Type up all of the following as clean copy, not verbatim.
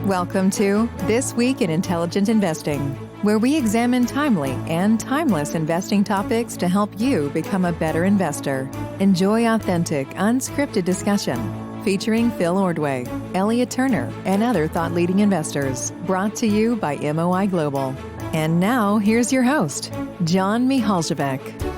Welcome to This Week in Intelligent Investing, where we examine timely and timeless investing topics to help you become a better investor. Enjoy authentic, unscripted discussion featuring Phil Ordway, Elliot Turner, and other thought-leading investors, brought to you by MOI Global. And now, here's your host, John Mihaljevic.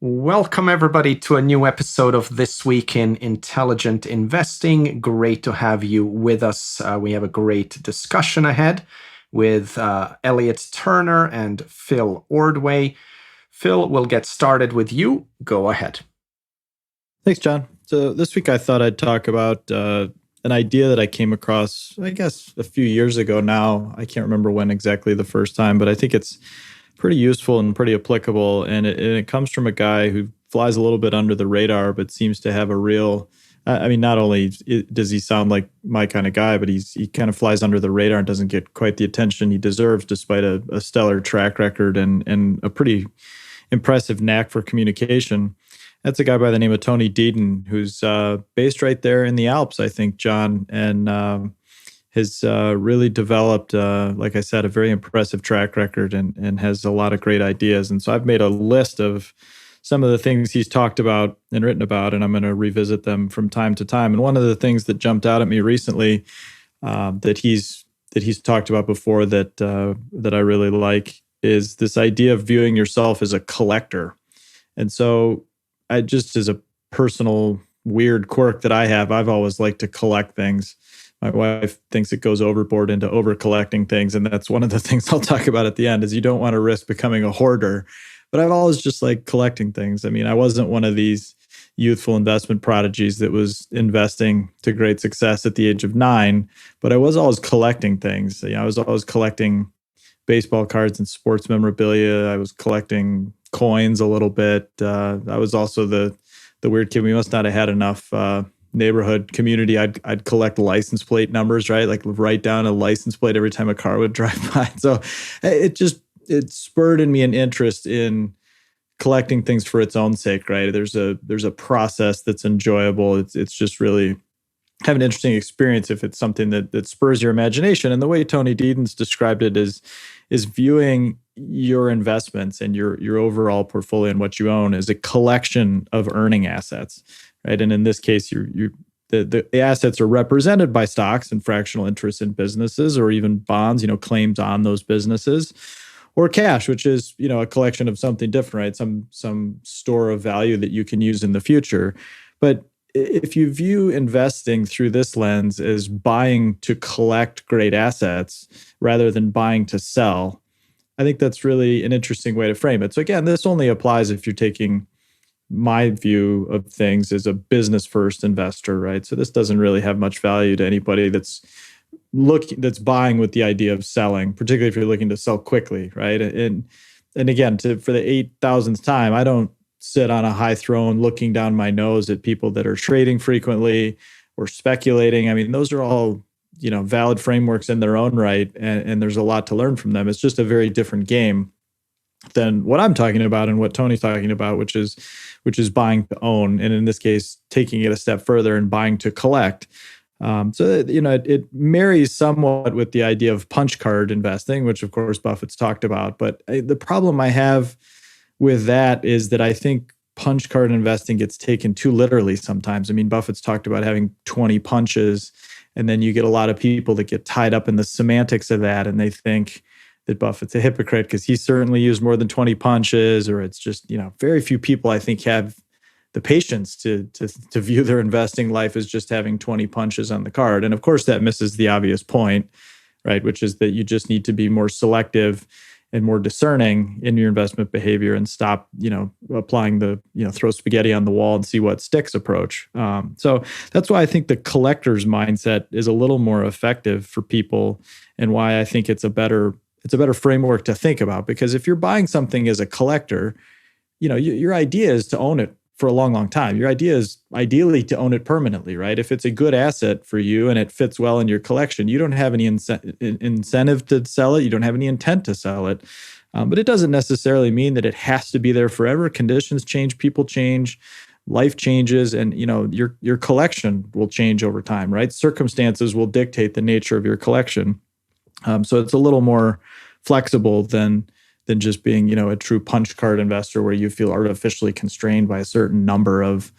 Welcome, everybody, to a new episode of This Week in Intelligent Investing. Great to have you with us. We have a great discussion ahead with Elliot Turner and Phil Ordway. Phil, we'll get started with you. Go ahead. Thanks, John. So this week I thought I'd talk about an idea that I came across, I guess, a few years ago now. I can't remember when exactly the first time, but I think it's pretty useful and pretty applicable. And it comes from a guy who flies a little bit under the radar, but seems to have a real, not only does he sound like my kind of guy, but he kind of flies under the radar and doesn't get quite the attention he deserves, despite a stellar track record and a pretty impressive knack for communication. That's a guy by the name of Tony Deaton, who's based right there in the Alps, I think, John, and has really developed, like I said, a very impressive track record and has a lot of great ideas. And so I've made a list of some of the things he's talked about and written about, and I'm going to revisit them from time to time. And one of the things that jumped out at me recently that he's talked about before that I really like is this idea of viewing yourself as a collector. And so I just, as a personal weird quirk that I have, I've always liked to collect things. My wife thinks it goes overboard into over collecting things. And that's one of the things I'll talk about at the end is you don't want to risk becoming a hoarder. But I've always just liked collecting things. I mean, I wasn't one of these youthful investment prodigies that was investing to great success at the age of 9, but I was always collecting things. I was always collecting baseball cards and sports memorabilia. I was collecting coins a little bit. I was also the weird kid. We must not have had enough neighborhood community. I'd collect license plate numbers, right? Like write down a license plate every time a car would drive by. So it spurred in me an interest in collecting things for its own sake, right? There's a process that's enjoyable. It's just really have an interesting experience if it's something that spurs your imagination. And the way Tony Deaton's described it is viewing your investments and your overall portfolio and what you own as a collection of earning assets, right? And in this case, the assets are represented by stocks and fractional interests in businesses, or even bonds, claims on those businesses, or cash, which is a collection of something different, right? Some store of value that you can use in the future. But if you view investing through this lens as buying to collect great assets rather than buying to sell, I think that's really an interesting way to frame it. So again, this only applies if you're taking my view of things as a business first investor, right? So this doesn't really have much value to anybody that's buying with the idea of selling, particularly if you're looking to sell quickly, right? And again, for the 8,000th time, I don't sit on a high throne looking down my nose at people that are trading frequently or speculating. I mean, those are all valid frameworks in their own right, and there's a lot to learn from them. It's just a very different game than what I'm talking about and what Tony's talking about, which is buying to own, and in this case, taking it a step further and buying to collect. So it marries somewhat with the idea of punch card investing, which of course Buffett's talked about. But the problem I have with that is that I think punch card investing gets taken too literally sometimes. I mean, Buffett's talked about having 20 punches, and then you get a lot of people that get tied up in the semantics of that, and they think that Buffett's a hypocrite because he certainly used more than 20 punches, or it's just, very few people I think have the patience to view their investing life as just having 20 punches on the card. And of course, that misses the obvious point, right? Which is that you just need to be more selective and more discerning in your investment behavior and stop, applying the, throw spaghetti on the wall and see what sticks approach. So that's why I think the collector's mindset is a little more effective for people, and why I think it's a better framework to think about. Because if you're buying something as a collector, your idea is to own it for a long, long time. Your idea is ideally to own it permanently, right? If it's a good asset for you and it fits well in your collection, you don't have any incentive to sell it. You don't have any intent to sell it. But it doesn't necessarily mean that it has to be there forever. Conditions change, people change. life changes, and your collection will change over time, right? Circumstances will dictate the nature of your collection. So it's a little more flexible than just being, a true punch card investor where you feel artificially constrained by a certain number of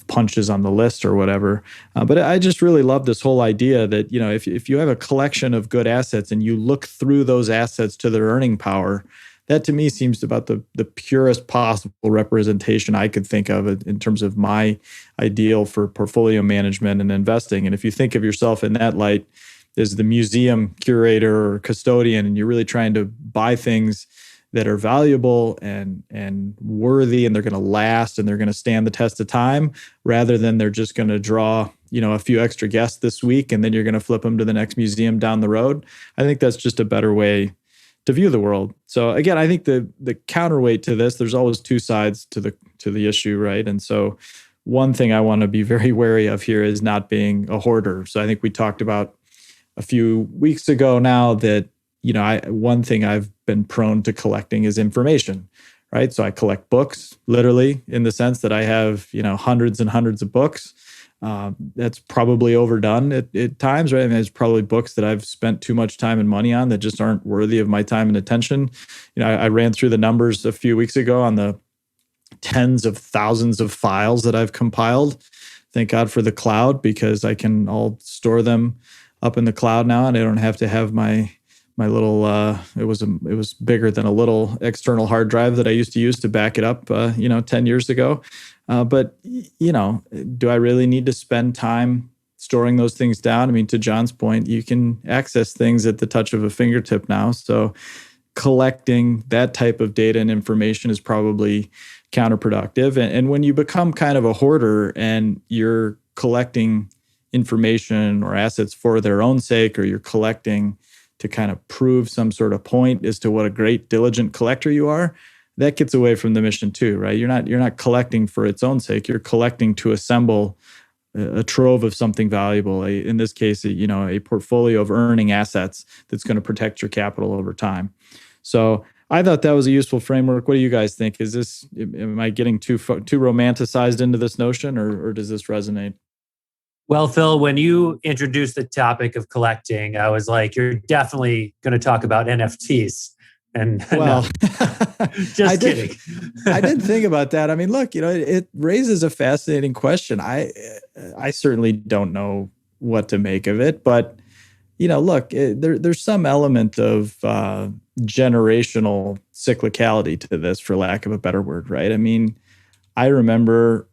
punches on the list or whatever. But I just really love this whole idea that, if you have a collection of good assets and you look through those assets to their earning power, that to me seems about the purest possible representation I could think of in terms of my ideal for portfolio management and investing. And if you think of yourself in that light as the museum curator or custodian, and you're really trying to buy things that are valuable and worthy, and they're going to last and they're going to stand the test of time, rather than they're just going to draw, a few extra guests this week and then you're going to flip them to the next museum down the road. I think that's just a better way to view the world. So again, I think the counterweight to this, there's always two sides to the issue, right? And so one thing I want to be very wary of here is not being a hoarder. So I think we talked about a few weeks ago now that one thing I've been prone to collecting is information, right? So I collect books, literally, in the sense that I have, hundreds and hundreds of books. That's probably overdone at times, right? I mean, there's probably books that I've spent too much time and money on that just aren't worthy of my time and attention. I ran through the numbers a few weeks ago on the tens of thousands of files that I've compiled. Thank God for the cloud, because I can all store them up in the cloud now, and I don't have to have my little, it was bigger than a little external hard drive that I used to use to back it up, 10 years ago. But do I really need to spend time storing those things down? I mean, to John's point, you can access things at the touch of a fingertip now. So collecting that type of data and information is probably counterproductive. And when you become kind of a hoarder and you're collecting information or assets for their own sake, or you're collecting to kind of prove some sort of point as to what a great diligent collector you are, that gets away from the mission too, right? You're not collecting for its own sake. You're collecting to assemble a trove of something valuable. In this case, a portfolio of earning assets that's going to protect your capital over time. So I thought that was a useful framework. What do you guys think? Am I getting too romanticized into this notion, or does this resonate? Well, Phil, when you introduced the topic of collecting, I was like, you're definitely going to talk about NFTs. And well, just kidding. I didn't think about that. I mean, look, it raises a fascinating question. I certainly don't know what to make of it, but look, there's some element of generational cyclicality to this, for lack of a better word, right? I mean, I remember,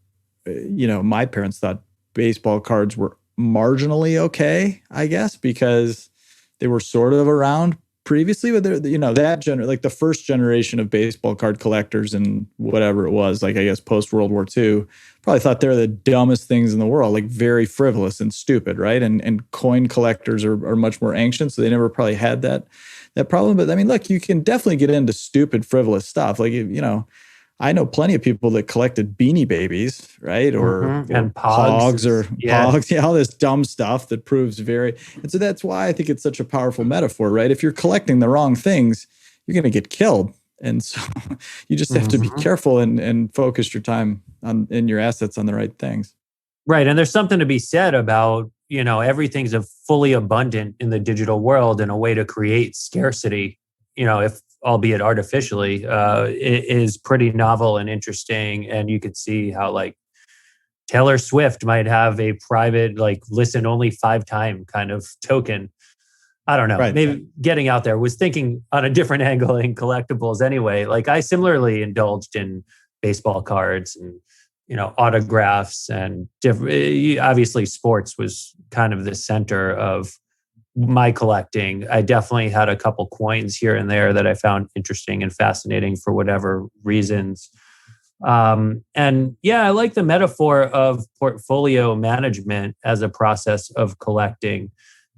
my parents thought baseball cards were marginally okay, I guess, because they were sort of around previously, but they're, like the first generation of baseball card collectors and whatever it was, like I guess post World War II, probably thought they're the dumbest things in the world, like very frivolous and stupid, right? And coin collectors are much more ancient, so they never probably had that problem. But I mean, look, you can definitely get into stupid, frivolous stuff, like I know plenty of people that collected Beanie Babies, right? Or and Pogs Pogs, all this dumb stuff that proves and so that's why I think it's such a powerful metaphor, right? If you're collecting the wrong things, you're going to get killed. And so you just have to be careful and focus your time and your assets on the right things. Right. And there's something to be said about, everything's fully abundant in the digital world, and a way to create scarcity, if albeit artificially, it is pretty novel and interesting. And you could see how like Taylor Swift might have a private, like listen only 5 time kind of token. I don't know, right. Maybe getting out there. Was thinking on a different angle in collectibles anyway. Like I similarly indulged in baseball cards and, autographs and obviously sports was kind of the center of my collecting. I definitely had a couple coins here and there that I found interesting and fascinating for whatever reasons. And yeah, I like the metaphor of portfolio management as a process of collecting.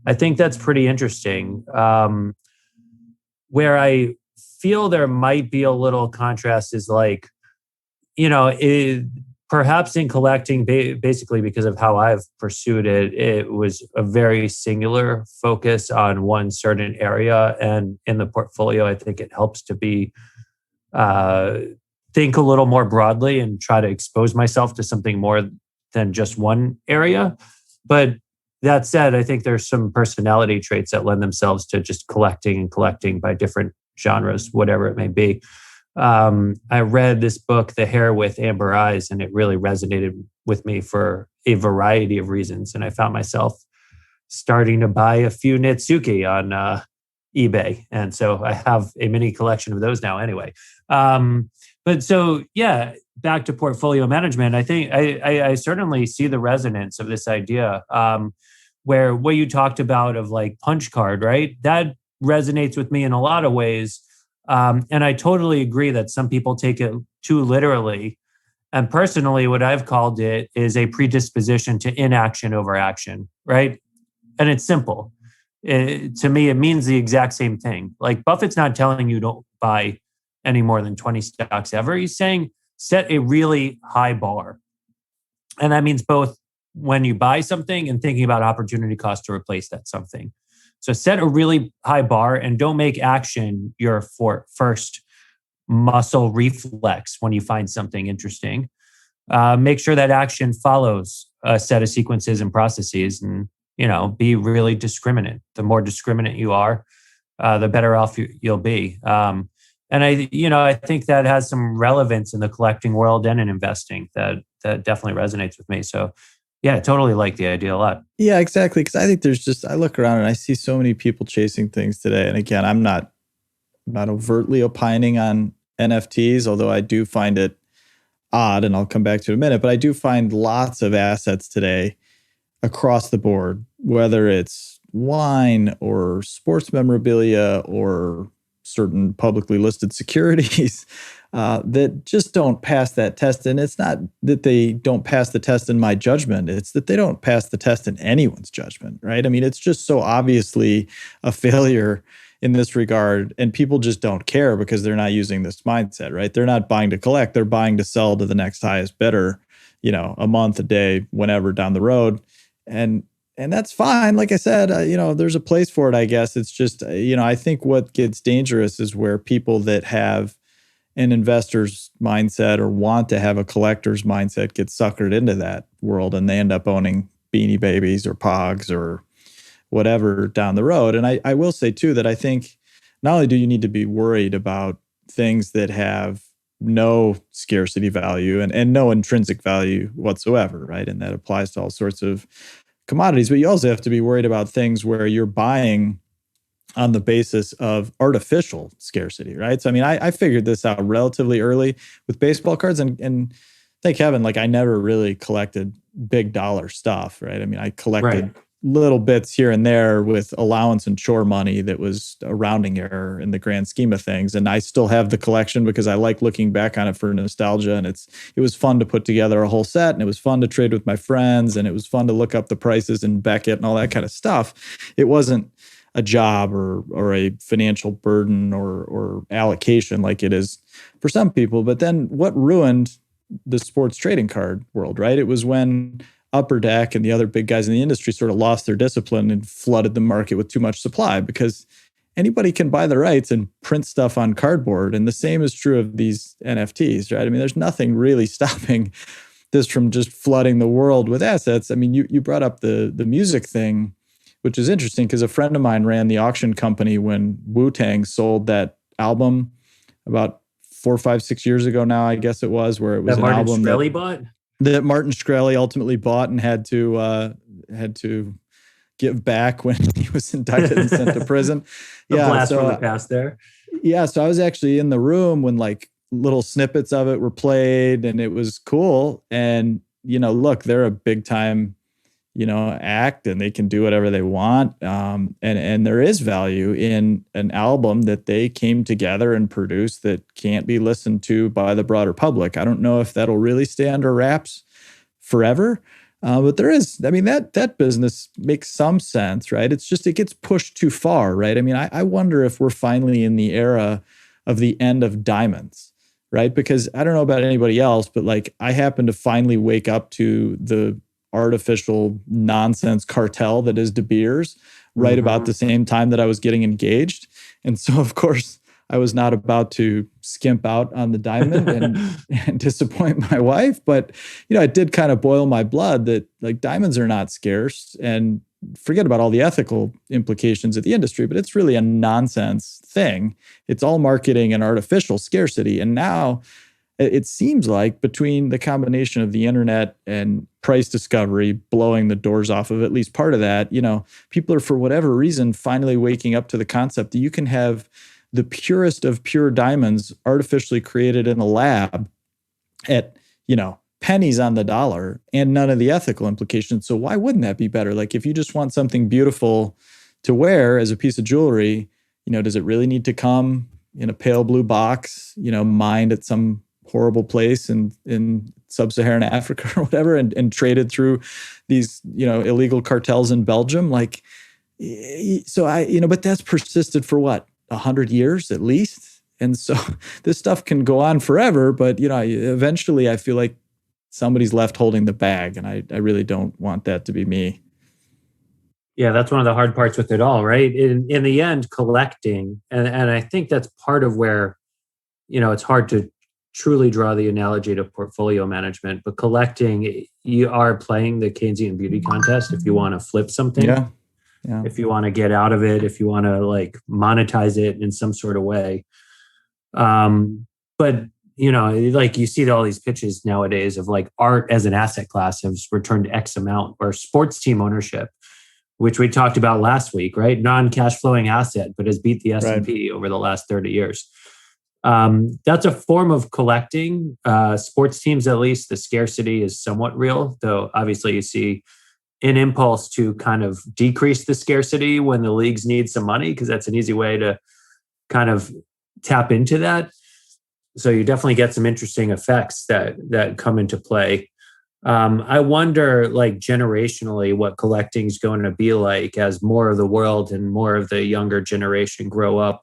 I think that's pretty interesting. Where I feel there might be a little contrast is like, perhaps in collecting, basically because of how I've pursued it, it was a very singular focus on one certain area. And in the portfolio, I think it helps to be think a little more broadly and try to expose myself to something more than just one area. But that said, I think there's some personality traits that lend themselves to just collecting by different genres, whatever it may be. I read this book, The Hare with Amber Eyes, and it really resonated with me for a variety of reasons. And I found myself starting to buy a few Nitsuki on eBay. And so I have a mini collection of those now anyway. But so, yeah, back to portfolio management, I think I certainly see the resonance of this idea where what you talked about of like punch card, right? That resonates with me in a lot of ways. And I totally agree that some people take it too literally. And personally, what I've called it is a predisposition to inaction over action, right? And it's simple. To me, it means the exact same thing. Like Buffett's not telling you don't buy any more than 20 stocks ever. He's saying set a really high bar. And that means both when you buy something and thinking about opportunity cost to replace that something. So set a really high bar and don't make action your first muscle reflex when you find something interesting. Make sure that action follows a set of sequences and processes, and be really discriminate. The more discriminate you are, the better off you'll be. And I think that has some relevance in the collecting world and in investing. That definitely resonates with me. So, yeah, I totally like the idea a lot. Yeah, exactly. Because I think I look around and I see so many people chasing things today. And again, I'm not overtly opining on NFTs, although I do find it odd, and I'll come back to it in a minute. But I do find lots of assets today across the board, whether it's wine or sports memorabilia or certain publicly listed securities that just don't pass that test. And it's not that they don't pass the test in my judgment. It's that they don't pass the test in anyone's judgment, right? I mean, it's just so obviously a failure in this regard. And people just don't care because they're not using this mindset, right? They're not buying to collect. They're buying to sell to the next highest bidder, a month, a day, whenever down the road. And that's fine. Like I said, there's a place for it, I guess. It's just, I think what gets dangerous is where people that have an investor's mindset or want to have a collector's mindset get suckered into that world, and they end up owning Beanie Babies or Pogs or whatever down the road. And I will say too, that I think not only do you need to be worried about things that have no scarcity value and no intrinsic value whatsoever, right? And that applies to all sorts of commodities, but you also have to be worried about things where you're buying on the basis of artificial scarcity, right? So, I mean, I figured this out relatively early with baseball cards, and thank heaven, like I never really collected big dollar stuff, right? I mean, I collected little bits here and there with allowance and chore money that was a rounding error in the grand scheme of things. And I still have the collection because I like looking back on it for nostalgia. And it was fun to put together a whole set, and it was fun to trade with my friends, and it was fun to look up the prices in Beckett and all that kind of stuff. It wasn't a job or a financial burden or allocation like it is for some people. But then what ruined the sports trading card world, right? It was when Upper Deck and the other big guys in the industry sort of lost their discipline and flooded the market with too much supply, because anybody can buy the rights and print stuff on cardboard. And the same is true of these NFTs, right? I mean, there's nothing really stopping this from just flooding the world with assets. I mean, you brought up the music thing, which is interesting because a friend of mine ran the auction company when Wu-Tang sold that album about 4, 5, 6 years ago now, I guess it was, where it was an album that Martin Shkreli ultimately bought and had to give back when he was indicted and sent to prison. Blast from the past there. Yeah, so I was actually in the room when like little snippets of it were played, and it was cool. And look, they're a big time act, and they can do whatever they want. And there is value in an album that they came together and produced that can't be listened to by the broader public. I don't know if that'll really stay under wraps forever. But there is, I mean, that business makes some sense, right? It's just, it gets pushed too far, right? I mean, I wonder if we're finally in the era of the end of diamonds, right? Because I don't know about anybody else, but like I happen to finally wake up to the artificial nonsense cartel that is De Beers right about the same time that I was getting engaged. And so, of course, I was not about to skimp out on the diamond and disappoint my wife. But, it did kind of boil my blood that like diamonds are not scarce, and forget about all the ethical implications of the industry, but it's really a nonsense thing. It's all marketing and artificial scarcity. And now it seems like between the combination of the internet and price discovery blowing the doors off of at least part of that, people are, for whatever reason, finally waking up to the concept that you can have the purest of pure diamonds artificially created in a lab at, pennies on the dollar and none of the ethical implications. So why wouldn't that be better? Like if you just want something beautiful to wear as a piece of jewelry, does it really need to come in a pale blue box, mined at some horrible place in sub-Saharan Africa or whatever, and traded through these, illegal cartels in Belgium? Like, so but that's persisted for what, 100 years at least? And so this stuff can go on forever, but, eventually I feel like somebody's left holding the bag, and I really don't want that to be me. Yeah, that's one of the hard parts with it all, right? In the end, collecting, and I think that's part of where, it's hard to truly draw the analogy to portfolio management, but collecting, you are playing the Keynesian beauty contest if you want to flip something. Yeah. If you want to get out of it, if you want to like monetize it in some sort of way. But like you see all these pitches nowadays of like art as an asset class has returned X amount, or sports team ownership, which we talked about last week, right? Non-cash flowing asset, but has beat the S&P over the last 30 years. That's a form of collecting. Sports teams, at least, the scarcity is somewhat real, though obviously you see an impulse to kind of decrease the scarcity when the leagues need some money, because that's an easy way to kind of tap into that. So you definitely get some interesting effects that come into play. I wonder, like generationally, what collecting is going to be like as more of the world and more of the younger generation grow up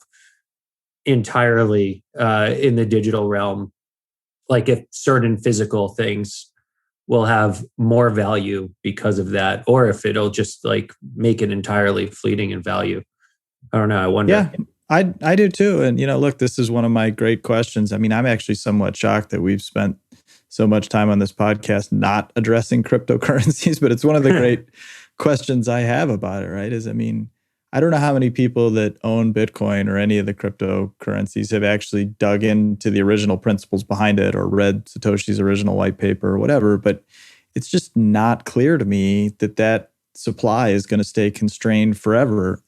entirely in the digital realm. Like if certain physical things will have more value because of that, or if it'll just like make it entirely fleeting in value. I don't know. I wonder. Yeah. I do too. And, look, this is one of my great questions. I mean, I'm actually somewhat shocked that we've spent so much time on this podcast not addressing cryptocurrencies, but it's one of the great questions I have about it, right? I don't know how many people that own Bitcoin or any of the cryptocurrencies have actually dug into the original principles behind it or read Satoshi's original white paper or whatever, but it's just not clear to me that supply is going to stay constrained forever.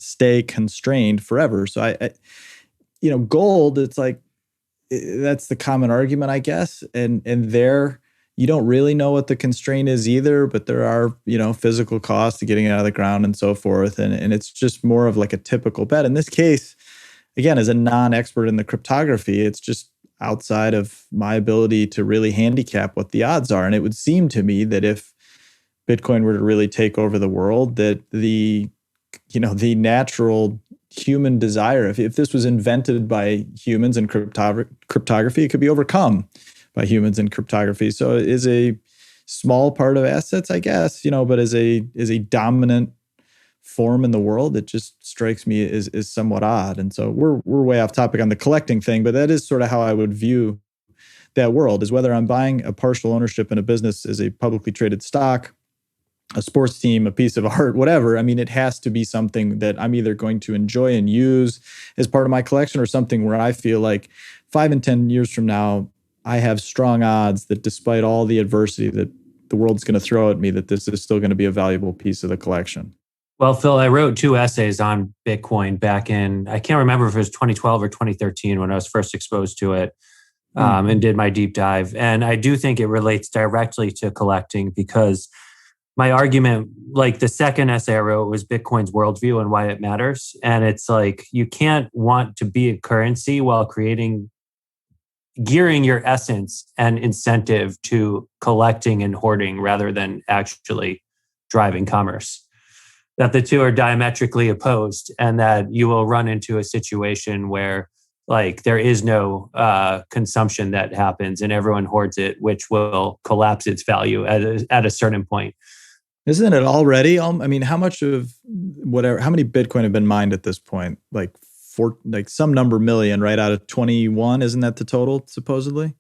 So I gold, it's like, that's the common argument, I guess. And there, you don't really know what the constraint is either, but there are, physical costs to getting it out of the ground and so forth. And it's just more of like a typical bet. In this case, again, as a non-expert in the cryptography, it's just outside of my ability to really handicap what the odds are. And it would seem to me that if Bitcoin were to really take over the world, that the natural human desire, if this was invented by humans in cryptography, it could be overcome by humans in cryptography. So it is a small part of assets, I guess, but as a dominant form in the world, it just strikes me as somewhat odd. And so we're way off topic on the collecting thing, but that is sort of how I would view that world, is whether I'm buying a partial ownership in a business as a publicly traded stock, a sports team, a piece of art, whatever. It has to be something that I'm either going to enjoy and use as part of my collection, or something where I feel like 5 and 10 years from now, I have strong odds that despite all the adversity that the world's going to throw at me, that this is still going to be a valuable piece of the collection. Well, Phil, I wrote 2 essays on Bitcoin back in, I can't remember if it was 2012 or 2013 when I was first exposed to it, and did my deep dive. And I do think it relates directly to collecting, because my argument, like the second essay I wrote, was Bitcoin's worldview and why it matters. And it's like, you can't want to be a currency while gearing your essence and incentive to collecting and hoarding rather than actually driving commerce. That the two are diametrically opposed, and that you will run into a situation where like there is no consumption that happens and everyone hoards it, which will collapse its value at a certain point. Isn't it already? How much of how many Bitcoin have been mined at this point? Like like some number million, right, out of 21. Isn't that the total supposedly?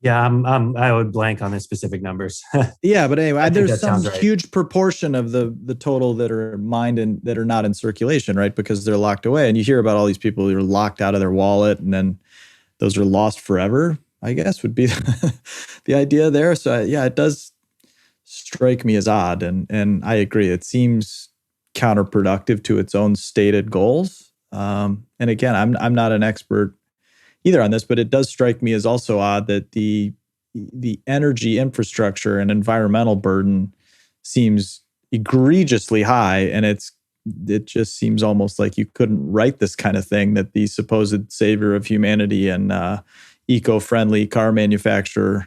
Yeah, I would blank on the specific numbers. Yeah, but anyway, there's some right. huge proportion of the total that are mined and that are not in circulation, right? Because they're locked away. And you hear about all these people who are locked out of their wallet, and then those are lost forever, I guess would be the idea there. So yeah, it does strike me as odd, and I agree. It seems counterproductive to its own stated goals. And again, I'm not an expert either on this, but it does strike me as also odd that the energy infrastructure and environmental burden seems egregiously high, and it just seems almost like you couldn't write this kind of thing, that the supposed savior of humanity and eco-friendly car manufacturer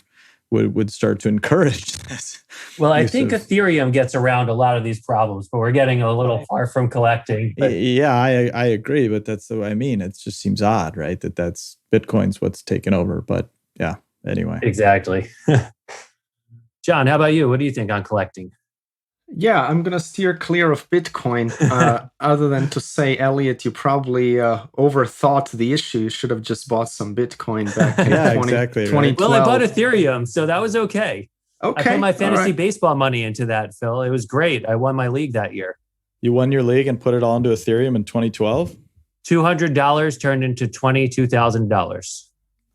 would start to encourage this. Well, I think Ethereum gets around a lot of these problems, but we're getting a little far from collecting. Yeah, I agree, but that's the way I mean. It just seems odd, right? That's Bitcoin's what's taken over. But yeah, anyway. Exactly. John, how about you? What do you think on collecting? Yeah, I'm going to steer clear of Bitcoin, other than to say, Elliot, you probably overthought the issue. You should have just bought some Bitcoin back in exactly, 2012. Right? Well, I bought Ethereum, so that was okay. Okay. I put my fantasy baseball money into that, Phil. It was great. I won my league that year. You won your league and put it all into Ethereum in 2012? $200 turned into $22,000.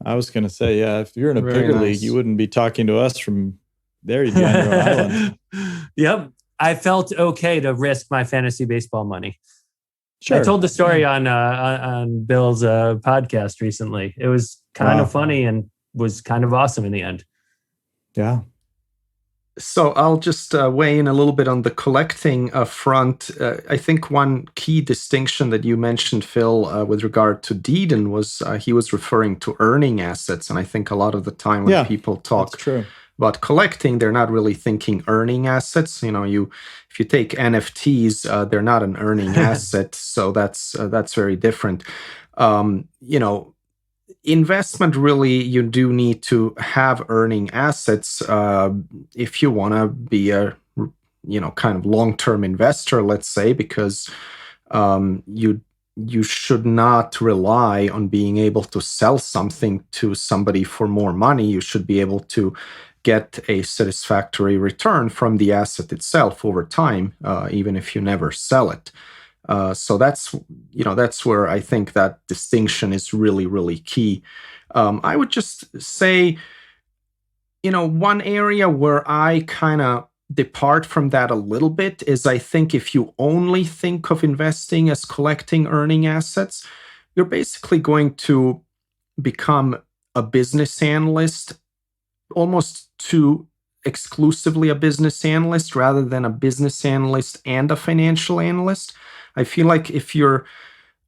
I was going to say, yeah, if you're in a bigger league, you wouldn't be talking to us from there. You'd be on your own island. Yep. I felt okay to risk my fantasy baseball money. Sure. I told the story on Bill's podcast recently. It was kind of funny and was kind of awesome in the end. Yeah. So I'll just weigh in a little bit on the collecting front. I think one key distinction that you mentioned, Phil, with regard to Deedon was he was referring to earning assets. And I think a lot of the time when people talk about collecting, they're not really thinking earning assets. You know, if you take NFTs, they're not an earning asset. So that's very different. Investment, really, you do need to have earning assets if you want to be a kind of long-term investor, let's say, because you should not rely on being able to sell something to somebody for more money. You should be able to get a satisfactory return from the asset itself over time, even if you never sell it. So that's where I think that distinction is really, really key. I would just say, one area where I kind of depart from that a little bit is, I think if you only think of investing as collecting earning assets, you're basically going to become a business analyst, almost too exclusively a business analyst rather than a business analyst and a financial analyst. I feel like if you're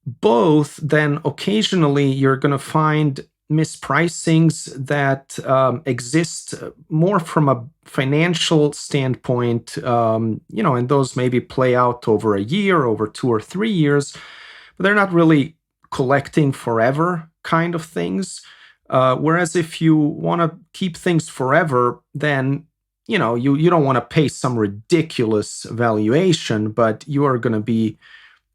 both, then occasionally you're going to find mispricings that exist more from a financial standpoint, and those maybe play out over a year, over 2 or 3 years, but they're not really collecting forever kind of things. Whereas if you want to keep things forever, then you don't want to pay some ridiculous valuation, but you are going to be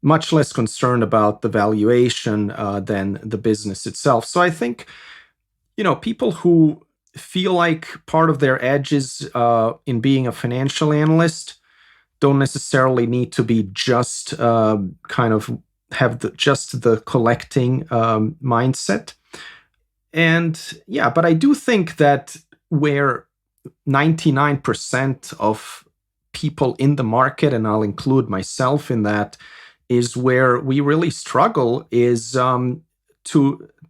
much less concerned about the valuation than the business itself. So I think, people who feel like part of their edge is in being a financial analyst don't necessarily need to be just kind of have just the collecting mindset. And but I do think that where 99% of people in the market, and I'll include myself in that, is where we really struggle is to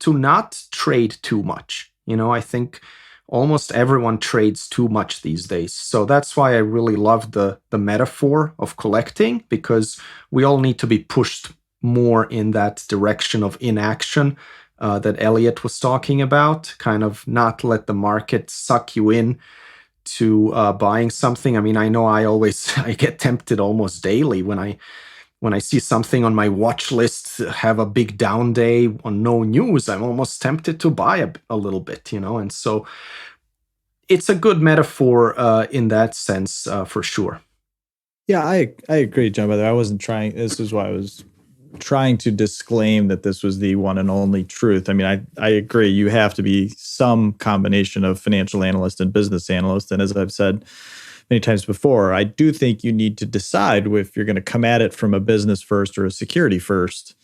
not trade too much. I think almost everyone trades too much these days. So that's why I really love the metaphor of collecting, because we all need to be pushed more in that direction of inaction that Elliot was talking about, kind of not let the market suck you in to buying something. I mean, I know I get tempted almost daily when I see something on my watch list have a big down day on no news. I'm almost tempted to buy a little bit, and so it's a good metaphor in that sense, for sure. Yeah, I agree, John. By the way, I wasn't trying. This is why I was trying to disclaim that this was the one and only truth. I mean, I agree. You have to be some combination of financial analyst and business analyst. And as I've said many times before, I do think you need to decide if you're going to come at it from a business first or a security first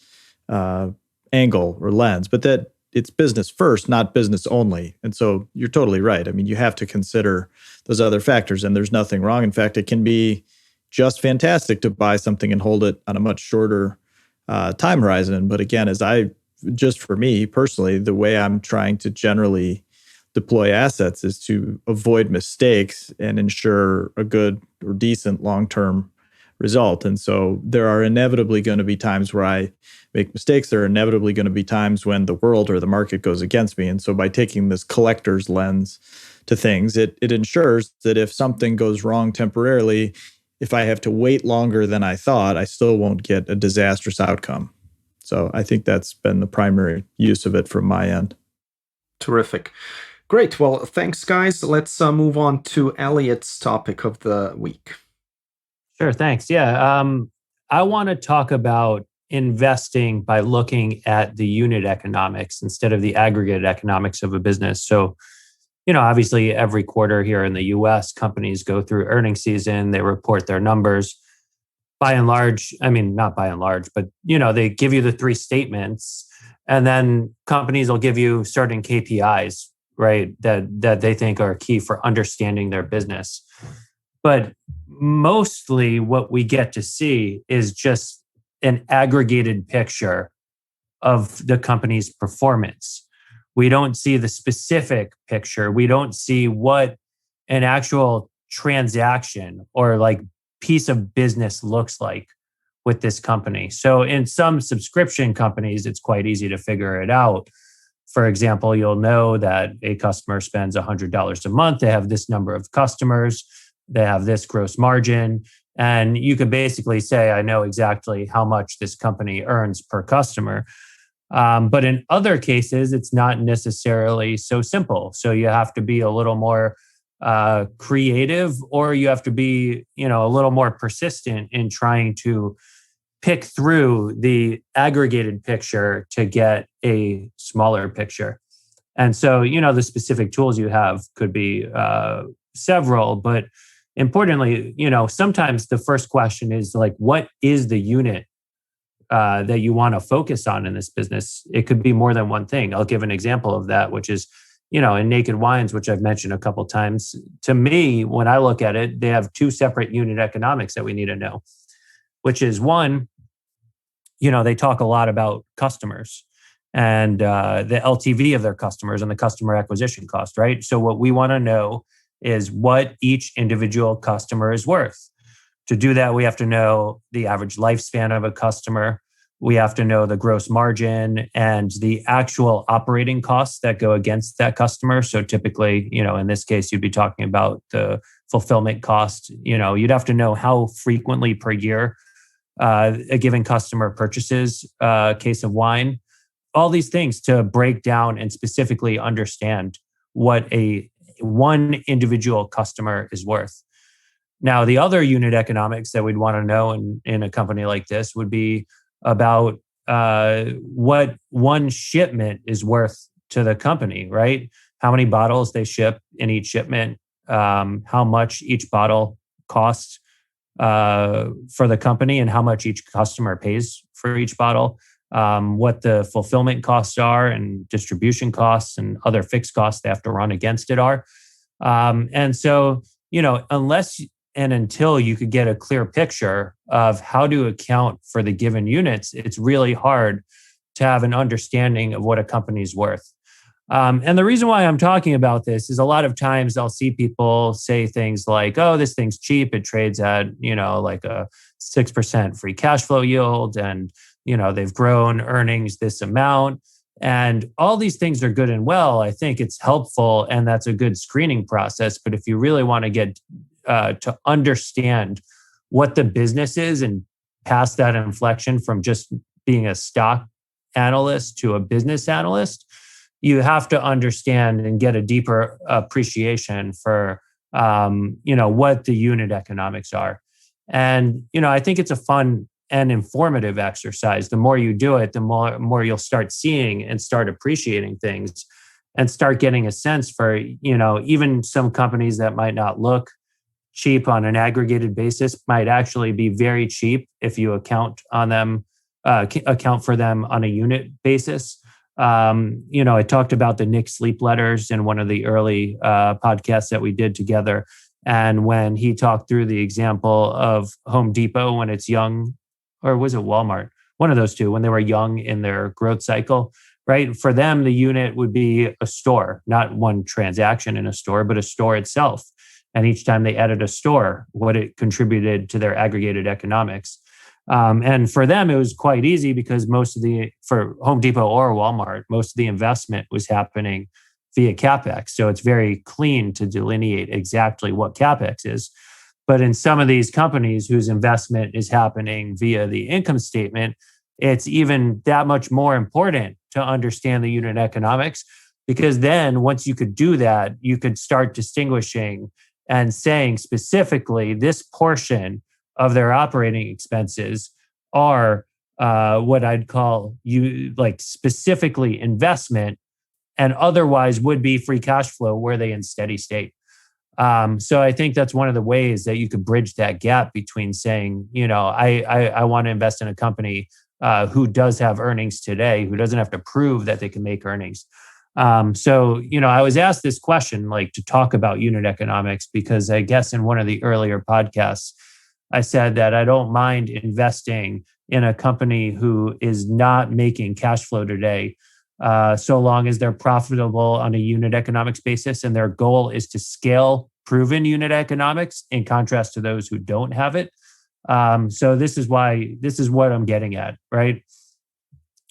angle or lens, but that it's business first, not business only. And so you're totally right. I mean, you have to consider those other factors, and there's nothing wrong. In fact, it can be just fantastic to buy something and hold it on a much shorter time horizon. But again, just for me personally, the way I'm trying to generally deploy assets is to avoid mistakes and ensure a good or decent long-term result. And so there are inevitably going to be times where I make mistakes. There are inevitably going to be times when the world or the market goes against me. And so by taking this collector's lens to things, it ensures that if something goes wrong temporarily, if I have to wait longer than I thought, I still won't get a disastrous outcome. So I think that's been the primary use of it from my end. Terrific. Great. Well, thanks, guys. Let's move on to Elliot's topic of the week. Sure. Thanks. Yeah. I want to talk about investing by looking at the unit economics instead of the aggregate economics of a business. So, obviously every quarter here in the US, companies go through earnings season, they report their numbers. By and large, I mean, not by and large, but, they give you the three statements, and then companies will give you certain KPIs, right, that they think are key for understanding their business. But mostly what we get to see is just an aggregated picture of the company's performance. We don't see the specific picture. We don't see what an actual transaction or like piece of business looks like with this company. So in some subscription companies, it's quite easy to figure it out. For example, you'll know that a customer spends $100 a month. They have this number of customers. They have this gross margin. And you could basically say, I know exactly how much this company earns per customer. But in other cases, it's not necessarily so simple. So you have to be a little more creative, or you have to be, a little more persistent in trying to pick through the aggregated picture to get a smaller picture. And so, the specific tools you have could be several, but importantly, sometimes the first question is like, what is the unit that you want to focus on in this business? It could be more than one thing. I'll give an example of that, which is, in Naked Wines, which I've mentioned a couple of times. To me, when I look at it, they have two separate unit economics that we need to know, which is one, they talk a lot about customers and the LTV of their customers and the customer acquisition cost, right? So what we want to know is what each individual customer is worth. To do that, we have to know the average lifespan of a customer. We have to know the gross margin and the actual operating costs that go against that customer. So typically, in this case, you'd be talking about the fulfillment cost. You'd have to know how frequently per year a given customer purchases a case of wine. All these things to break down and specifically understand what one individual customer is worth. Now, the other unit economics that we'd want to know in a company like this would be about what one shipment is worth to the company, right? How many bottles they ship in each shipment, how much each bottle costs for the company, and how much each customer pays for each bottle, what the fulfillment costs are and distribution costs and other fixed costs they have to run against it are. And so, unless and until you could get a clear picture of how to account for the given units, it's really hard to have an understanding of what a company's worth. And the reason why I'm talking about this is a lot of times I'll see people say things like, oh, this thing's cheap. It trades at, like a 6% free cash flow yield. And, they've grown earnings this amount. And all these things are good and well. I think it's helpful, and that's a good screening process. But if you really want to get to understand what the business is and pass that inflection from just being a stock analyst to a business analyst, you have to understand and get a deeper appreciation for, what the unit economics are. And, I think it's a fun and informative exercise. The more you do it, the more you'll start seeing and start appreciating things and start getting a sense for, even some companies that might not look cheap on an aggregated basis might actually be very cheap if you account for them on a unit basis. I talked about the Nick Sleep letters in one of the early podcasts that we did together. And when he talked through the example of Home Depot when it's young, or was it Walmart? One of those two, when they were young in their growth cycle, right? For them, the unit would be a store, not one transaction in a store, but a store itself. And each time they added a store, what it contributed to their aggregated economics. And for them, it was quite easy because for Home Depot or Walmart, most of the investment was happening via CapEx. So it's very clean to delineate exactly what CapEx is. But in some of these companies whose investment is happening via the income statement, it's even that much more important to understand the unit economics, because then once you could do that, you could start distinguishing and saying specifically this portion of their operating expenses are what I'd call specifically investment, and otherwise would be free cash flow were they in steady state. So I think that's one of the ways that you could bridge that gap between saying, I want to invest in a company who does have earnings today, who doesn't have to prove that they can make earnings. So I was asked this question, to talk about unit economics, because I guess in one of the earlier podcasts, I said that I don't mind investing in a company who is not making cash flow today, so long as they're profitable on a unit economics basis, and their goal is to scale proven unit economics in contrast to those who don't have it. So this is what I'm getting at, right?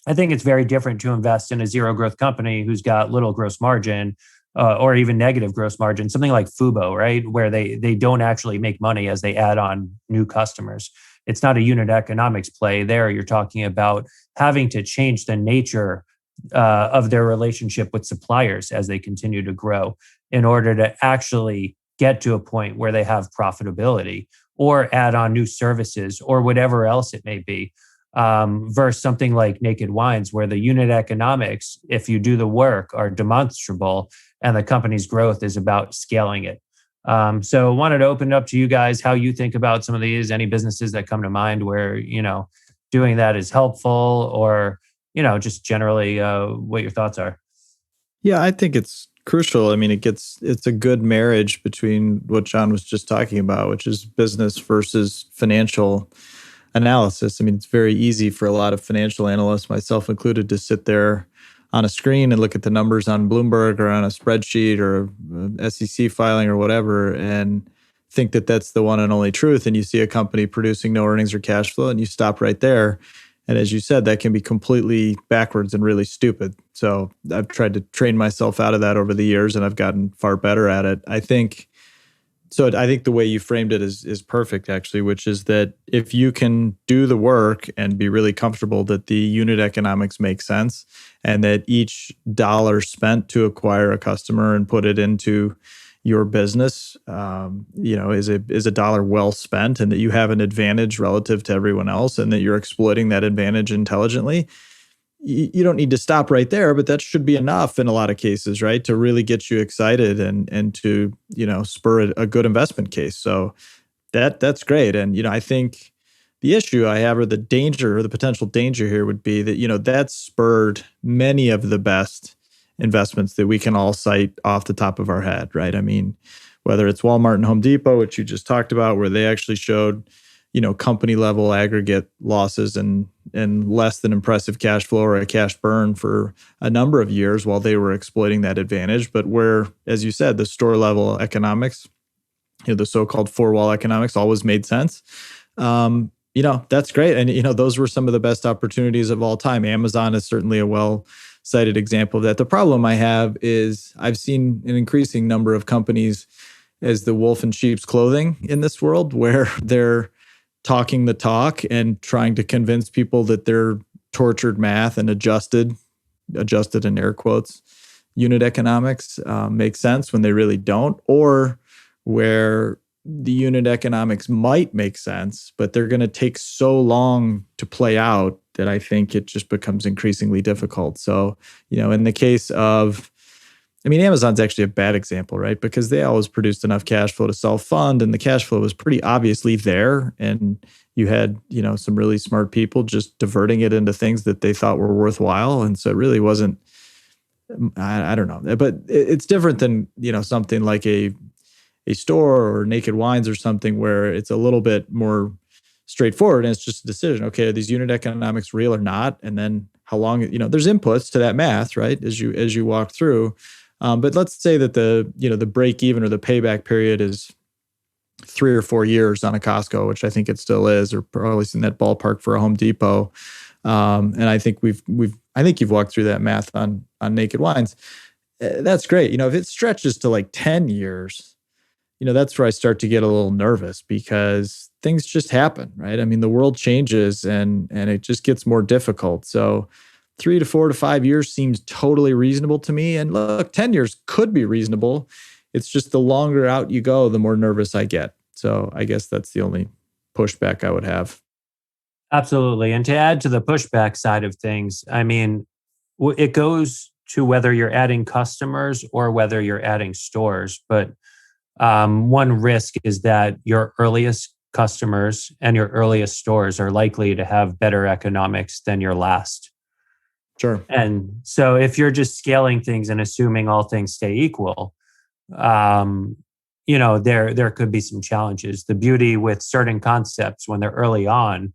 I think it's very different to invest in a zero growth company who's got little gross margin or even negative gross margin, something like Fubo, right? Where they don't actually make money as they add on new customers. It's not a unit economics play there. You're talking about having to change the nature of their relationship with suppliers as they continue to grow in order to actually get to a point where they have profitability or add on new services or whatever else it may be. Versus something like Naked Wines, where the unit economics, if you do the work, are demonstrable and the company's growth is about scaling it. So I wanted to open it up to you guys, how you think about some of these, any businesses that come to mind where, doing that is helpful, or, just generally what your thoughts are. Yeah, I think it's crucial. I mean, it's a good marriage between what John was just talking about, which is business versus financial analysis. I mean, it's very easy for a lot of financial analysts, myself included, to sit there on a screen and look at the numbers on Bloomberg or on a spreadsheet or an SEC filing or whatever and think that that's the one and only truth. And you see a company producing no earnings or cash flow and you stop right there. And as you said, that can be completely backwards and really stupid. So I've tried to train myself out of that over the years and I've gotten far better at it. I think the way you framed it is perfect, actually, which is that if you can do the work and be really comfortable that the unit economics make sense and that each dollar spent to acquire a customer and put it into your business, is a dollar well spent, and that you have an advantage relative to everyone else and that you're exploiting that advantage intelligently, you don't need to stop right there, but that should be enough in a lot of cases, right? To really get you excited and to, spur a good investment case. So that's great. And, I think the issue I have, or the danger or the potential danger here, would be that, that spurred many of the best investments that we can all cite off the top of our head, right? I mean, whether it's Walmart and Home Depot, which you just talked about, where they actually showed company level aggregate losses and less than impressive cash flow or a cash burn for a number of years while they were exploiting that advantage. But where, as you said, the store level economics, the so-called four-wall economics always made sense. That's great. And, those were some of the best opportunities of all time. Amazon is certainly a well-cited example of that. The problem I have is I've seen an increasing number of companies as the wolf in sheep's clothing in this world, where they're talking the talk and trying to convince people that their tortured math and adjusted in air quotes, unit economics makes sense when they really don't, or where the unit economics might make sense, but they're going to take so long to play out that I think it just becomes increasingly difficult. So, in the case of, Amazon's actually a bad example, right? Because they always produced enough cash flow to self-fund, and the cash flow was pretty obviously there. And you had, some really smart people just diverting it into things that they thought were worthwhile. And so it really wasn't, I don't know, but it's different than, something like a store or Naked Wines or something where it's a little bit more straightforward and it's just a decision. Okay, are these unit economics real or not? And then how long, there's inputs to that math, right? As you walk through. But let's say that the break even or the payback period is 3 or 4 years on a Costco, which I think it still is, or probably in that ballpark for a Home Depot. And I think I think you've walked through that math on Naked Wines. That's great. If it stretches to like 10 years, that's where I start to get a little nervous because things just happen, right? The world changes and it just gets more difficult. So 3 to 4 to 5 years seems totally reasonable to me. And look, 10 years could be reasonable. It's just the longer out you go, the more nervous I get. So I guess that's the only pushback I would have. Absolutely. And to add to the pushback side of things, it goes to whether you're adding customers or whether you're adding stores. But one risk is that your earliest customers and your earliest stores are likely to have better economics than your last. Sure. And so if you're just scaling things and assuming all things stay equal, there could be some challenges. The beauty with certain concepts when they're early on,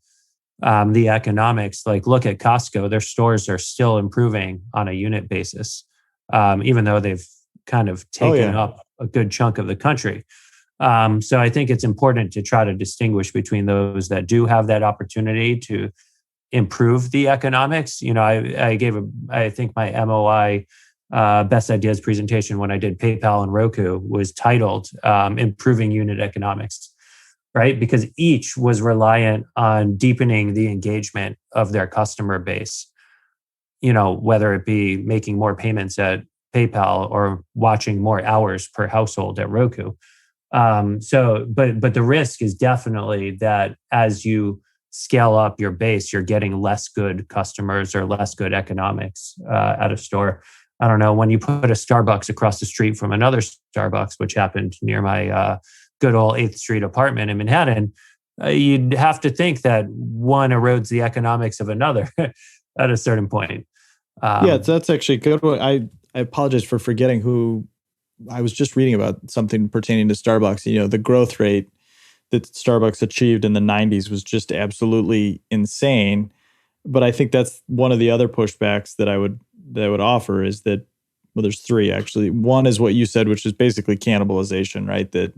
the economics, like look at Costco, their stores are still improving on a unit basis, even though they've kind of taken up a good chunk of the country. So I think it's important to try to distinguish between those that do have that opportunity to improve the economics. I gave I think my MOI Best Ideas presentation when I did PayPal and Roku was titled Improving Unit Economics, right? Because each was reliant on deepening the engagement of their customer base, whether it be making more payments at PayPal or watching more hours per household at Roku. But the risk is definitely that as you scale up your base, you're getting less good customers or less good economics at a store. I don't know, when you put a Starbucks across the street from another Starbucks, which happened near my good old 8th Street apartment in Manhattan, you'd have to think that one erodes the economics of another at a certain point. That's actually a good one. I apologize for forgetting who I was just reading about something pertaining to Starbucks. The growth rate that Starbucks achieved in the 90s was just absolutely insane. But I think that's one of the other pushbacks that I would offer is that, well, there's 3 actually. One is what you said, which is basically cannibalization, right? That,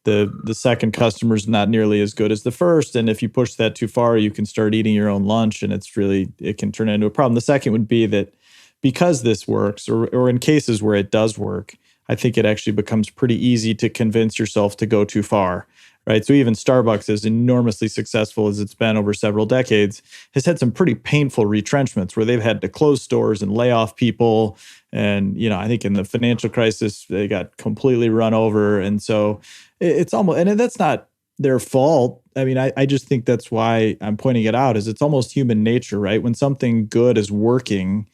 the second customer is not nearly as good as the first. And if you push that too far, you can start eating your own lunch and it can turn into a problem. The second would be that because this works, or in cases where it does work, I think it actually becomes pretty easy to convince yourself to go too far, right? So even Starbucks, as enormously successful as it's been over several decades, has had some pretty painful retrenchments where they've had to close stores and lay off people. And, I think in the financial crisis, they got completely run over. And so it's almost, and that's not their fault. I just think that's why I'm pointing it out, is it's almost human nature, right? When something good is working,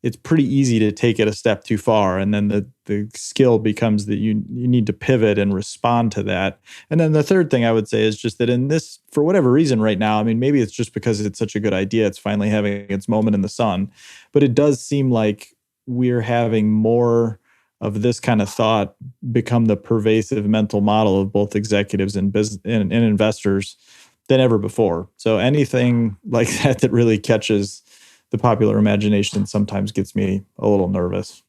it's pretty easy to take it a step too far. And then the skill becomes that you need to pivot and respond to that. And then the third thing I would say is just that in this, for whatever reason right now, maybe it's just because it's such a good idea, it's finally having its moment in the sun. But it does seem like we're having more of this kind of thought become the pervasive mental model of both executives and business and investors than ever before. So anything like that really catches the popular imagination sometimes gets me a little nervous.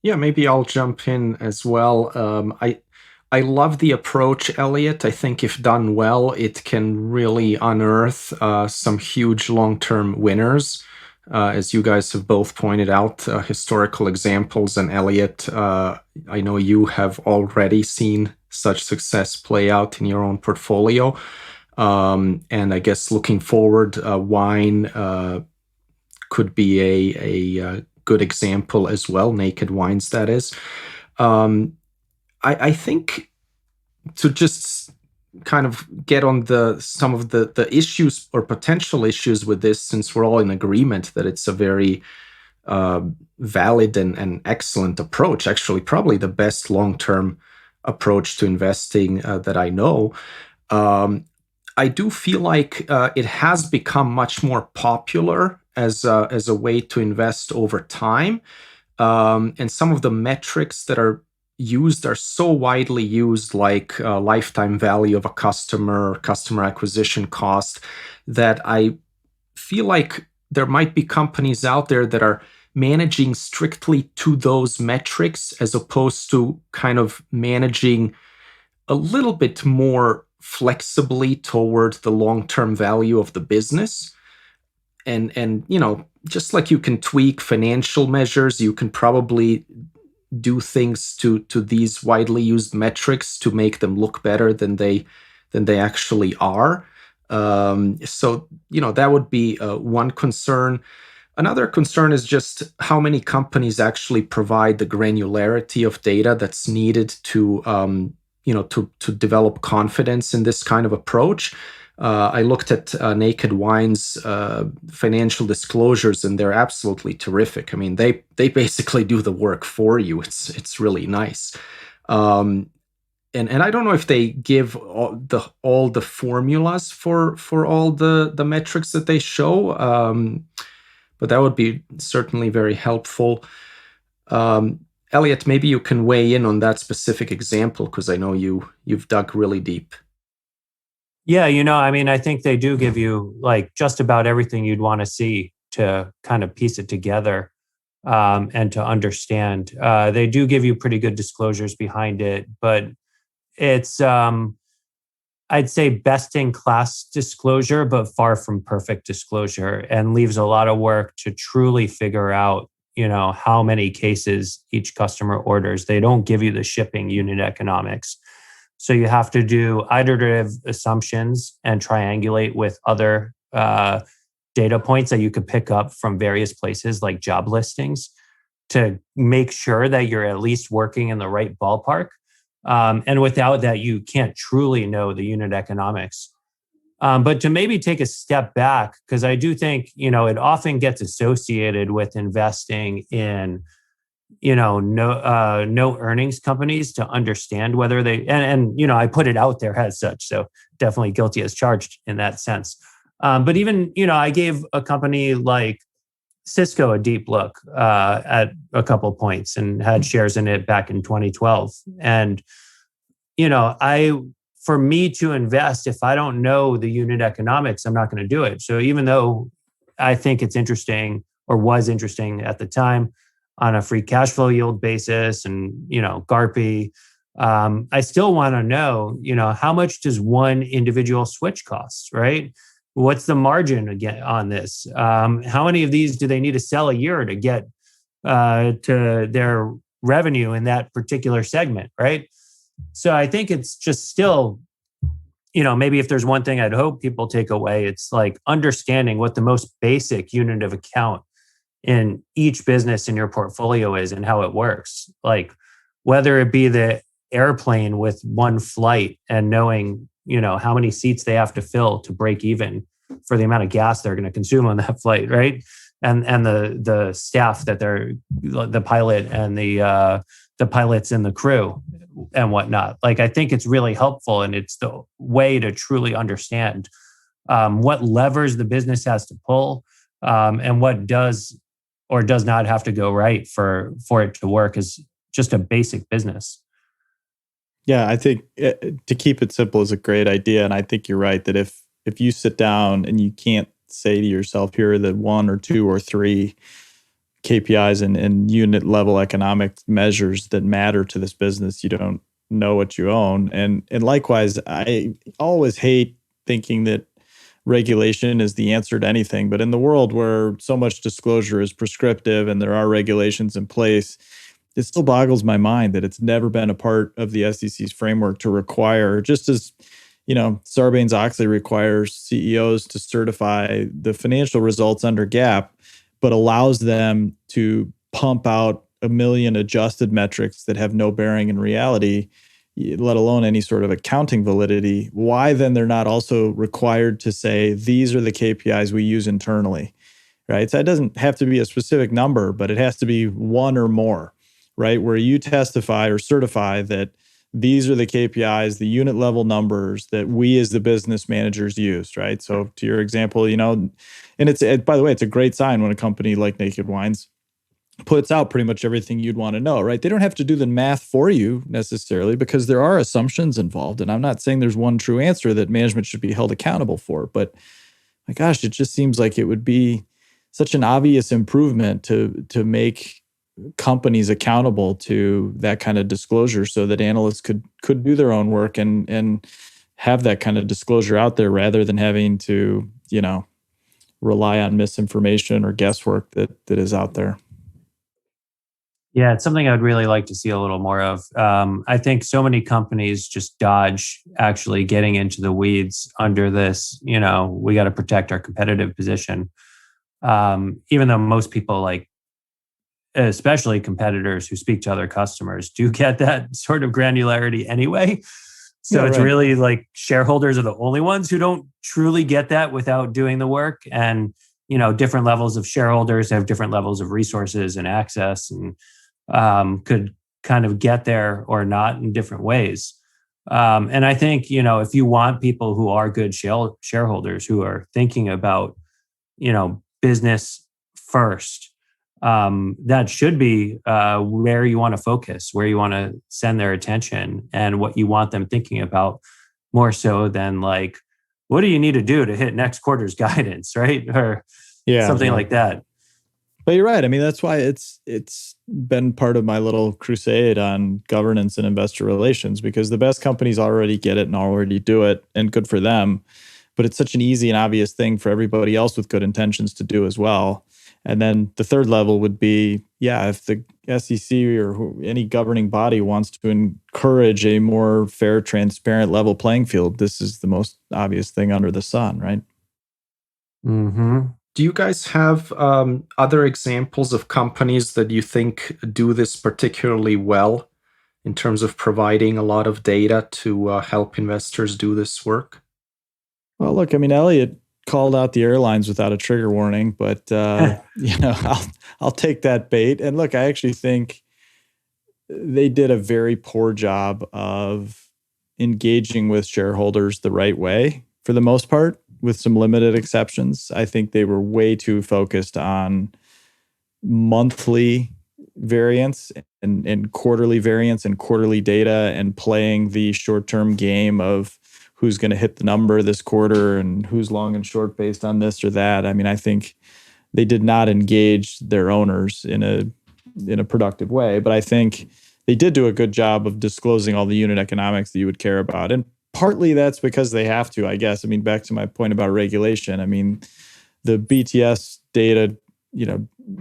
Yeah, maybe I'll jump in as well. I love the approach, Elliot. I think if done well, it can really unearth some huge long-term winners. As you guys have both pointed out, historical examples. And Elliot, I know you have already seen such success play out in your own portfolio. And I guess looking forward, wine could be a good example as well. Naked Wines, that is. I think to just kind of get on some of the issues or potential issues with this, since we're all in agreement that it's a very valid and excellent approach, actually probably the best long-term approach to investing that I know. I do feel like it has become much more popular as a way to invest over time. And some of the metrics that are used are so widely used, like lifetime value of a customer, customer acquisition cost, that I feel like there might be companies out there that are managing strictly to those metrics, as opposed to kind of managing a little bit more flexibly toward the long-term value of the business. And just like you can tweak financial measures, you can probably do things to these widely used metrics to make them look better than they actually are. So that would be one concern. Another concern is just how many companies actually provide the granularity of data that's needed to develop confidence in this kind of approach. I looked at Naked Wine's financial disclosures, and they're absolutely terrific. I mean, they basically do the work for you. It's really nice. And I don't know if they give all the formulas for all the metrics that they show, but that would be certainly very helpful. Elliot, maybe you can weigh in on that specific example, because I know you've dug really deep. Yeah, I think they do give you like just about everything you'd want to see to kind of piece it together and to understand. They do give you pretty good disclosures behind it, but it's, I'd say, best in class disclosure, but far from perfect disclosure, and leaves a lot of work to truly figure out, how many cases each customer orders. They don't give you the shipping unit economics. So you have to do iterative assumptions and triangulate with other data points that you could pick up from various places like job listings to make sure that you're at least working in the right ballpark. And without that, you can't truly know the unit economics. But to maybe take a step back, because I do think, it often gets associated with investing in no earnings companies to understand whether they, and I put it out there as such. So definitely guilty as charged in that sense. But even, I gave a company like Cisco a deep look at a couple points and had shares in it back in 2012. And, for me to invest, if I don't know the unit economics, I'm not going to do it. So even though I think it's interesting, or was interesting at the time, on a free cash flow yield basis and, GARPI, I still want to know, how much does one individual switch cost, right? What's the margin again on this? How many of these do they need to sell a year to get to their revenue in that particular segment, right? So I think it's just still, maybe if there's one thing I'd hope people take away, it's like understanding what the most basic unit of account in each business in your portfolio is and how it works. Like whether it be the airplane with one flight and knowing, how many seats they have to fill to break even for the amount of gas they're going to consume on that flight, right? And the staff that they're the pilot and the pilots and the crew and whatnot. Like I think it's really helpful, and it's the way to truly understand what levers the business has to pull and what does or does not have to go right for it to work as just a basic business. Yeah, I think to keep it simple is a great idea. And I think you're right that if you sit down and you can't say to yourself, here are the 1 or 2 or 3 KPIs and unit level economic measures that matter to this business, you don't know what you own. And likewise, I always hate thinking that regulation is the answer to anything. But in the world where so much disclosure is prescriptive and there are regulations in place, it still boggles my mind that it's never been a part of the SEC's framework to require, just as Sarbanes-Oxley requires CEOs to certify the financial results under GAAP, but allows them to pump out 1 million adjusted metrics that have no bearing in reality. let alone any sort of accounting validity, why then they're not also required to say, these are the KPIs we use internally, right? So it doesn't have to be a specific number, but it has to be one or more, right? Where you testify or certify that these are the KPIs, the unit level numbers that we as the business managers use, right? So to your example, and by the way, it's a great sign when a company like Naked Wines puts out pretty much everything you'd want to know, right? They don't have to do the math for you necessarily because there are assumptions involved. And I'm not saying there's one true answer that management should be held accountable for, but my gosh, it just seems like it would be such an obvious improvement to make companies accountable to that kind of disclosure so that analysts could do their own work and have that kind of disclosure out there rather than having to, rely on misinformation or guesswork that is out there. Yeah, it's something I'd really like to see a little more of. I think so many companies just dodge actually getting into the weeds under this, we got to protect our competitive position. Even though most people, especially competitors who speak to other customers, do get that sort of granularity anyway. So it's really like shareholders are the only ones who don't truly get that without doing the work. And, different levels of shareholders have different levels of resources and access and could kind of get there or not in different ways. And I think, if you want people who are good shareholders who are thinking about, business first, that should be where you want to focus, where you want to send their attention and what you want them thinking about more so than what do you need to do to hit next quarter's guidance, right? Or something like that. But you're right. I mean, that's why it's been part of my little crusade on governance and investor relations, because the best companies already get it and already do it, and good for them. But it's such an easy and obvious thing for everybody else with good intentions to do as well. And then the third level would be, if the SEC or any governing body wants to encourage a more fair, transparent, level playing field, this is the most obvious thing under the sun, right? Mm-hmm. Do you guys have other examples of companies that you think do this particularly well in terms of providing a lot of data to help investors do this work? Well, look, I mean, Elliot called out the airlines without a trigger warning, but I'll take that bait. And look, I actually think they did a very poor job of engaging with shareholders the right way for the most part, with some limited exceptions. I think they were way too focused on monthly variance and quarterly variance and quarterly data and playing the short-term game of who's going to hit the number this quarter and who's long and short based on this or that. I mean, I think they did not engage their owners in a productive way, but I think they did do a good job of disclosing all the unit economics that you would care about. And partly that's because they have to, I guess. I mean, back to my point about regulation. I mean, the BTS data,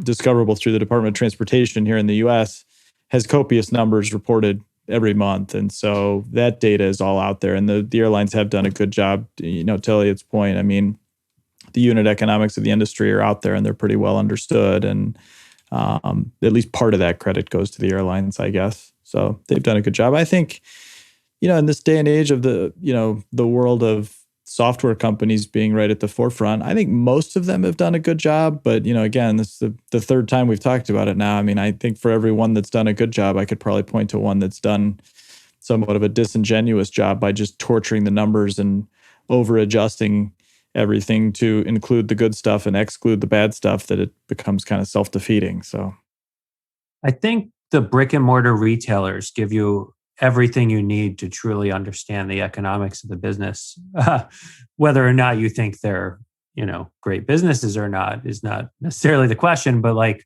discoverable through the Department of Transportation here in the US has copious numbers reported every month. And so that data is all out there. And the airlines have done a good job, to Elliot's point. I mean, the unit economics of the industry are out there and they're pretty well understood. And at least part of that credit goes to the airlines, I guess. So they've done a good job. I think, in this day and age of the world of software companies being right at the forefront, I think most of them have done a good job. But, again, this is the third time we've talked about it now. I mean, I think for every one that's done a good job, I could probably point to one that's done somewhat of a disingenuous job by just torturing the numbers and over adjusting everything to include the good stuff and exclude the bad stuff, that it becomes kind of self-defeating. So I think the brick and mortar retailers give you everything you need to truly understand the economics of the business. Whether or not you think they're, great businesses or not is not necessarily the question, but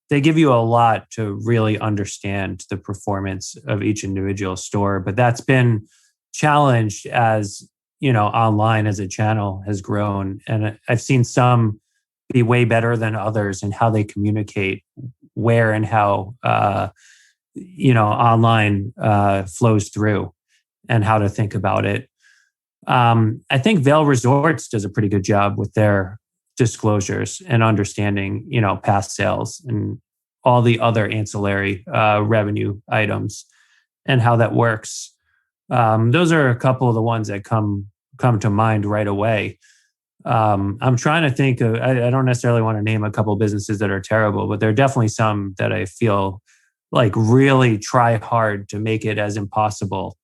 they give you a lot to really understand the performance of each individual store. But that's been challenged as, online as a channel has grown. And I've seen some be way better than others in how they communicate where and how, online flows through and how to think about it. I think Vail Resorts does a pretty good job with their disclosures and understanding, past sales and all the other ancillary revenue items and how that works. Those are a couple of the ones that come to mind right away. I'm trying to think of, I don't necessarily want to name a couple of businesses that are terrible, but there are definitely some that I feel like really try hard to make it as impossible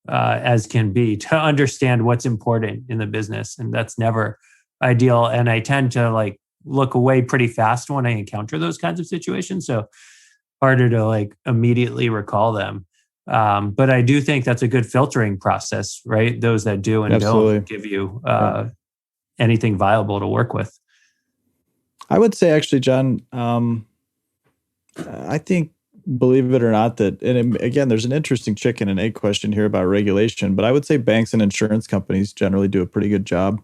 as can be to understand what's important in the business. And that's never ideal. And I tend to like look away pretty fast when I encounter those kinds of situations. So harder to like immediately recall them. But I do think that's a good filtering process, right? Those that do and Absolutely. don't give you anything viable to work with. I would say actually, John, I think, believe it or not, that, and again, there's an interesting chicken and egg question here about regulation, but I would say banks and insurance companies generally do a pretty good job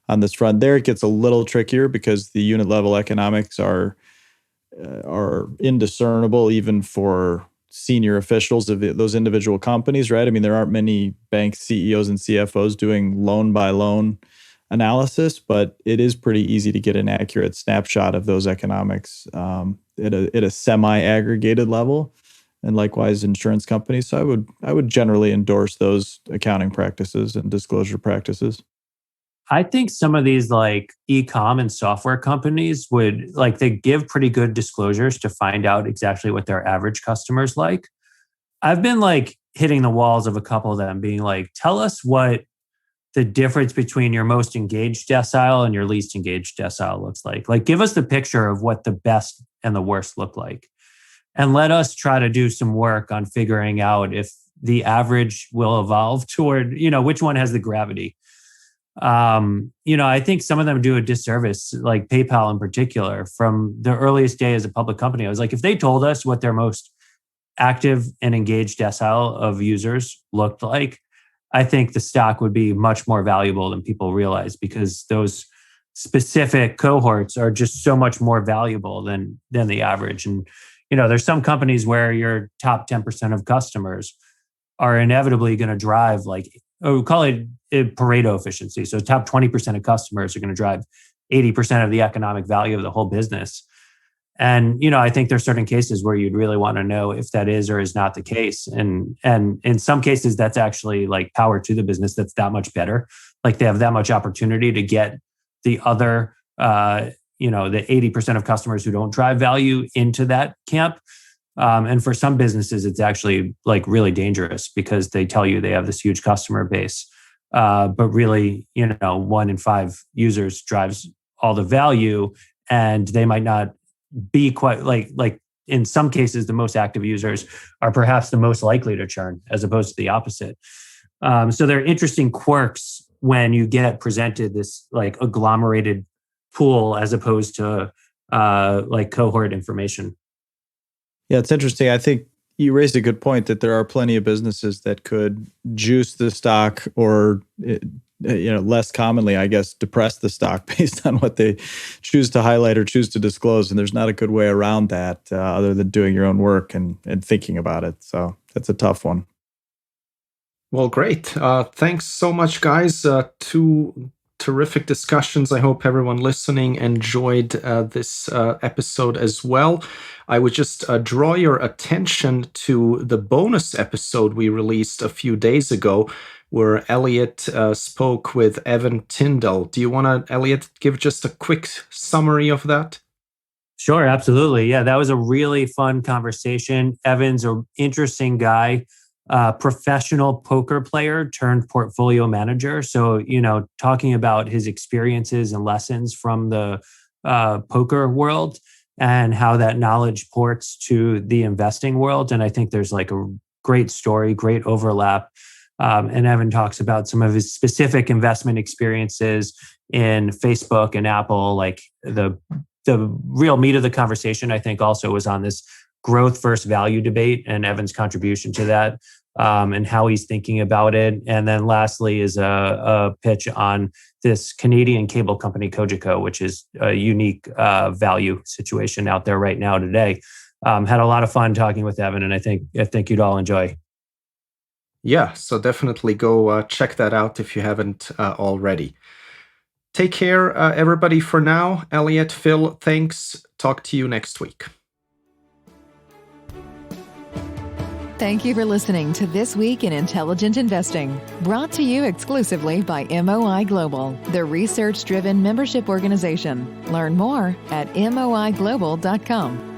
on this front. There, it gets a little trickier because the unit level economics are indiscernible even for senior officials of those individual companies, right? I mean, there aren't many bank CEOs and CFOs doing loan by loan analysis, but it is pretty easy to get an accurate snapshot of those economics at a semi-aggregated level, and likewise insurance companies. So I would generally endorse those accounting practices and disclosure practices. I think some of these like e-com and software companies would like, they give pretty good disclosures to find out exactly what their average customers like. I've been like hitting the walls of a couple of them being like, tell us what the difference between your most engaged decile and your least engaged decile looks like. Like, give us the picture of what the best and the worst look like. And let us try to do some work on figuring out if the average will evolve toward, which one has the gravity. I think some of them do a disservice, like PayPal in particular, from the earliest day as a public company. I was like, if they told us what their most active and engaged decile of users looked like, I think the stock would be much more valuable than people realize, because those specific cohorts are just so much more valuable than the average. And, there's some companies where your top 10% of customers are inevitably going to drive like, we call it Pareto efficiency. So top 20% of customers are going to drive 80% of the economic value of the whole business. And, I think there's certain cases where you'd really want to know if that is or is not the case. And in some cases, that's actually like power to the business that's that much better. Like they have that much opportunity to get the other, the 80% of customers who don't drive value into that camp. And for some businesses, it's actually like really dangerous because they tell you they have this huge customer base. But really, 1 in 5 users drives all the value, and they might not be quite like in some cases, the most active users are perhaps the most likely to churn as opposed to the opposite. So there are interesting quirks when you get presented this like agglomerated pool as opposed to like cohort information. Yeah, it's interesting. I think you raised a good point that there are plenty of businesses that could juice the stock or, less commonly, I guess, depress the stock based on what they choose to highlight or choose to disclose. And there's not a good way around that other than doing your own work and thinking about it. So that's a tough one. Well, great. Thanks so much, guys. Two terrific discussions. I hope everyone listening enjoyed this episode as well. I would just draw your attention to the bonus episode we released a few days ago, where Elliot spoke with Evan Tyndall. Do you want to, Elliot, give just a quick summary of that? Sure, absolutely. Yeah, that was a really fun conversation. Evan's an interesting guy. Professional poker player turned portfolio manager. So, talking about his experiences and lessons from the poker world and how that knowledge ports to the investing world. And I think there's like a great story, great overlap. And Evan talks about some of his specific investment experiences in Facebook and Apple. Like the real meat of the conversation, I think, also was on this growth versus value debate and Evan's contribution to that, and how he's thinking about it. And then lastly is a pitch on this Canadian cable company, Cogeco, which is a unique value situation out there right now today. Had a lot of fun talking with Evan, and I think you'd all enjoy. Yeah, so definitely go check that out if you haven't already. Take care, everybody, for now. Elliot, Phil, thanks. Talk to you next week. Thank you for listening to This Week in Intelligent Investing, brought to you exclusively by MOI Global, the research-driven membership organization. Learn more at moiglobal.com.